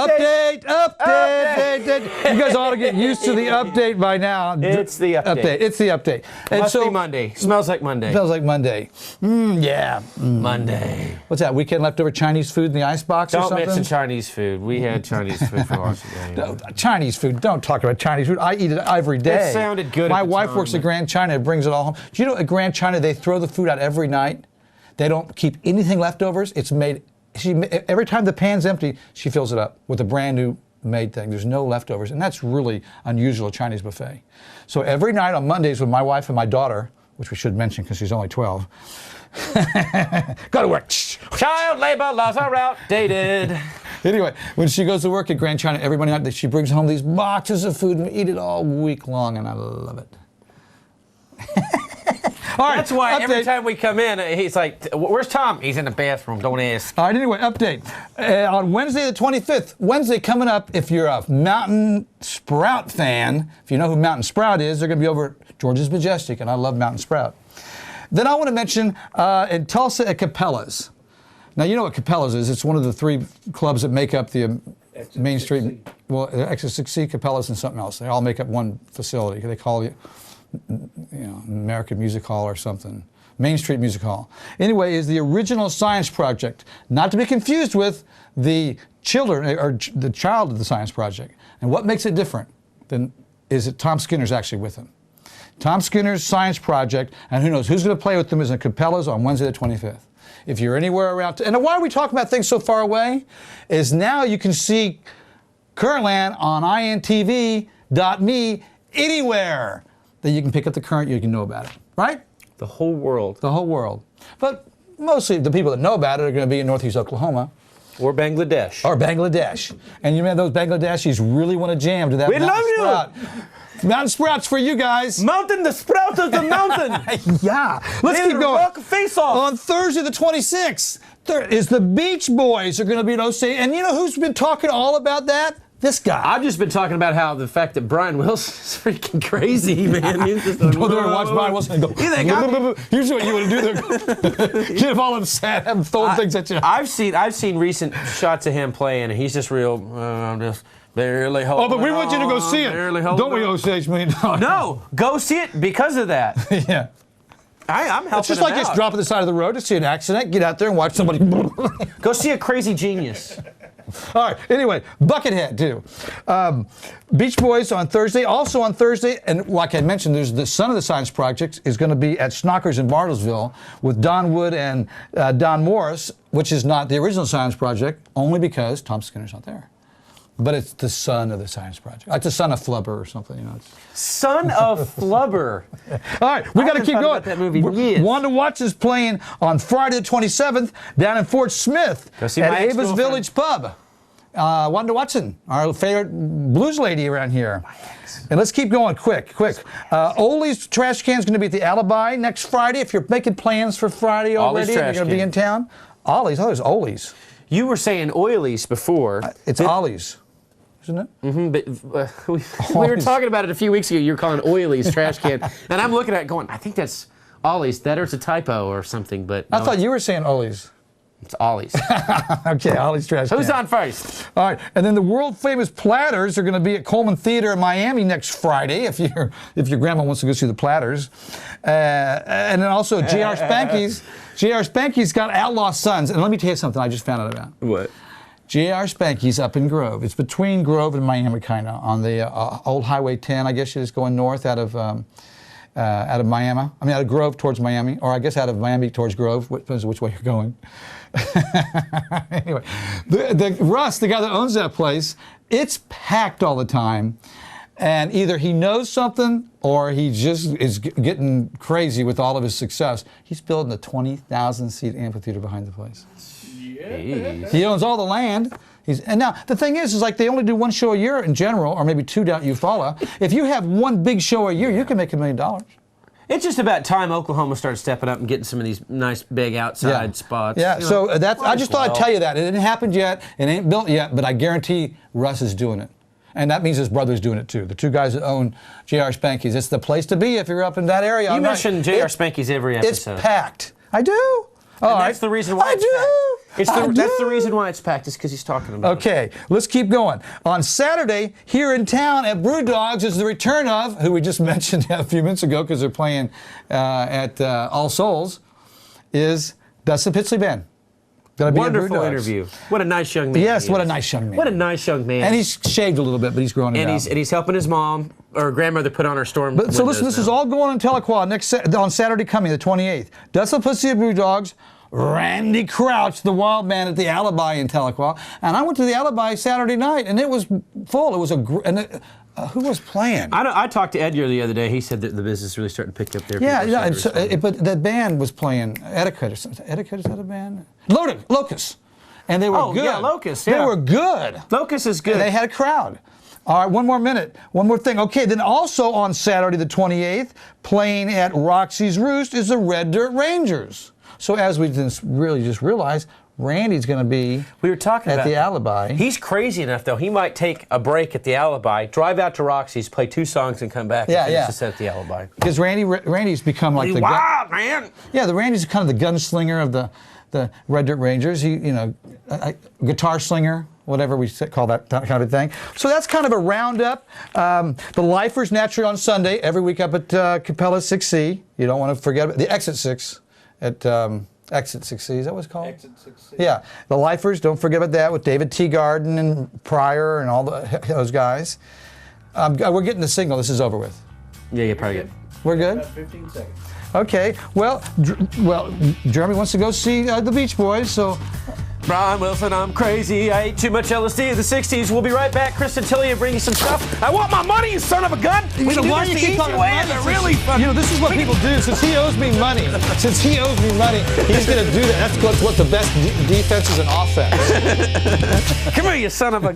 Update. You guys ought to get used to the update by now. It's the update. It's the update. And Must be Monday. Smells like Monday. Smells like Monday. Monday. What's that? Weekend leftover Chinese food in the icebox or Don't something? mention Chinese food. We had Chinese food for lunch today. No, Chinese food. Don't talk about Chinese food. I eat it every day. It sounded good. My wife works at Grand China and brings it all home. Do you know at Grand China they throw the food out every night? They don't keep anything leftovers. It's made. Every time the pan's empty, she fills it up with a brand new made thing. There's no leftovers, and that's really unusual at Chinese buffet. So every night on Mondays with my wife and my daughter, which we should mention because she's only 12, go to work. Child labor laws are outdated. Anyway, when she goes to work at Grand China every Monday night, she brings home these boxes of food and we eat it all week long, and I love it. All right, that's why update. every time we come in, he's like, where's Tom? He's in the bathroom. Don't ask. All right, anyway, update. On Wednesday the 25th, Wednesday coming up, if you're a Mountain Sprout fan, if you know who Mountain Sprout is, they're going to be over at George's Majestic, and I love Mountain Sprout. Then I want to mention in Tulsa at Capella's. Now, you know what Capella's is. It's one of the 3 clubs that make up the Main Street. Well, XS6C, Capella's, and something else. They all make up one facility. They call it, American Music Hall or something. Main Street Music Hall. Anyway, is the original science project, not to be confused with the children or the child of the science project. And what makes it different is that Tom Skinner's actually with him. Tom Skinner's science project, and who knows who's going to play with them is in Capella's on Wednesday the 25th. If you're anywhere around, and why are we talking about things so far away? Is now you can see Currentland on intv.me anywhere that you can pick up the current, you can know about it, right? The whole world. The whole world. But mostly the people that know about it are going to be in Northeast Oklahoma. Or Bangladesh. Or Bangladesh. And you know those Bangladeshis really want to jam to that Mountain Sprout. Mountain Sprouts for you guys. Mountain, the sprout of the mountain. Yeah. Let's keep going. Rock face off. On Thursday the 26th, is the Beach Boys are going to be in Osage. And you know who's been talking all about that? This guy. I've just been talking about how the fact that Brian Wilson is freaking crazy, man. He's just like, go there and watch Brian Wilson and go, here's what you want to do there. Get him all upset, have him throwing things at you. I've seen recent shots of him playing, and he's just real, just barely holding on. Oh, but we want you to go see it. Don't we, Osage million? No, go see it because of that. Yeah. I'm helping. It's just like just drop at the side of the road to see an accident, get out there and watch somebody. Go see a crazy genius. All right, anyway, Buckethead, too. Beach Boys on Thursday. Also on Thursday, and like I mentioned, there's the son of the science project is going to be at Snockers in Bartlesville with Don Wood and Don Morris, which is not the original science project, only because Tom Skinner's not there. But it's the son of the science project. It's the son of Flubber or something, you know. Son of Flubber. All right, we got to keep going. That movie years. Wanda Watts is playing on Friday the 27th down in Fort Smith at Ava's Village Pub. Wanda Watson, our favorite blues lady around here. And let's keep going quick. Ollie's Trash Can is going to be at the Alibi next Friday. If you're making plans for Friday already, you're going to be in town. Ollie's, there's Ollie's. You were saying Oilies before. It's Ollie's. Isn't it? Mm-hmm, but we were talking about it a few weeks ago. You were calling Oilies Trash Can. And I'm looking at it going, I think that's Ollie's. That or it's a typo or something. But no, I thought you were saying Ollie's. It's Ollie's. Okay, Ollie's Trash Can. Who's on first? All right, and then the world famous Platters are going to be at Coleman Theater in Miami next Friday. If your grandma wants to go see the Platters, and then also J.R. Spanky's. J.R. Spanky's got Outlaw Sons, and let me tell you something I just found out about. What? J.R. Spanky's up in Grove. It's between Grove and Miami, kind of on the old Highway 10. I guess it's going north out of Miami. I mean, out of Grove towards Miami, or I guess out of Miami towards Grove. Depends which way you're going. Anyway, Russ, the guy that owns that place, it's packed all the time. And either he knows something or he just is getting crazy with all of his success. He's building a 20,000-seat amphitheater behind the place. Yeah. He owns all the land. And now, the thing is like they only do one show a year in general, or maybe 2 down at Eufaula. If you have one big show a year, you can make $1 million. It's just about time Oklahoma starts stepping up and getting some of these nice big outside spots. Yeah, you know, so that's. I just thought I'd tell you that. It didn't happen yet. It ain't built yet, but I guarantee Russ is doing it. And that means his brother's doing it too. The 2 guys that own J.R. Spanky's. It's the place to be if you're up in that area. You mention J.R. Spanky's every episode. It's packed. I do. And that's the reason why I do. That's the reason why it's packed, is because he's talking about it. Okay, let's keep going. On Saturday, here in town at Brewdog's is the return of, who we just mentioned a few minutes ago because they're playing at All Souls, is Dustin Pitsley Band. Wonderful interview. What a nice young man. Yes, what a nice young man. What a nice young man. And he's shaved a little bit, but he's growing it out. And he's helping his mom or grandmother put on her storm windows. So listen, this is all going on in Tahlequah on Saturday coming, the 28th. Dustin Pitsley at Brewdog's, Randy Crouch, the wild man at the Alibi in Tahlequah. And I went to the Alibi Saturday night, and it was full. It was who was playing? I talked to Edgar the other day. He said that the business is really starting to pick up there. Yeah, and so, but that band was playing Etiquette or something. Etiquette, is that a band? Locust. And they were good. Yeah, Locust, yeah. They were good. Locust is good. And they had a crowd. All right, one more minute. One more thing. Okay, then also on Saturday the 28th, playing at Roxy's Roost is the Red Dirt Rangers. So as we just realized, Randy's going to be at the Alibi. He's crazy enough, though. He might take a break at the Alibi, drive out to Roxy's, play 2 songs, and come back and finish the set at the Alibi. Because Randy's become like the wild man. Yeah, Randy's kind of the gunslinger of the Red Dirt Rangers. He, guitar slinger, whatever we call that kind of thing. So that's kind of a roundup. The Lifers naturally on Sunday, every week up at Capella 6C. You don't want to forget about the Exit 6 at Exit 6C, is that what it's called? Exit 6C. Yeah, the Lifers, don't forget about that with David Teagarden and Pryor and all those guys. We're getting the signal, this is over with. Yeah, you're probably good. We're good? About 15 seconds. Okay, well, Jeremy wants to go see the Beach Boys, so... Brian Wilson, I'm crazy. I ate too much LSD in the 60s. We'll be right back. Chris and Tilly will bring you some stuff. I want my money, you son of a gun. We can do this the easy way. They're really fun. This is what people do. Since he owes me money, he's going to do that. That's what the best defense is an offense. Come here, you son of a gun.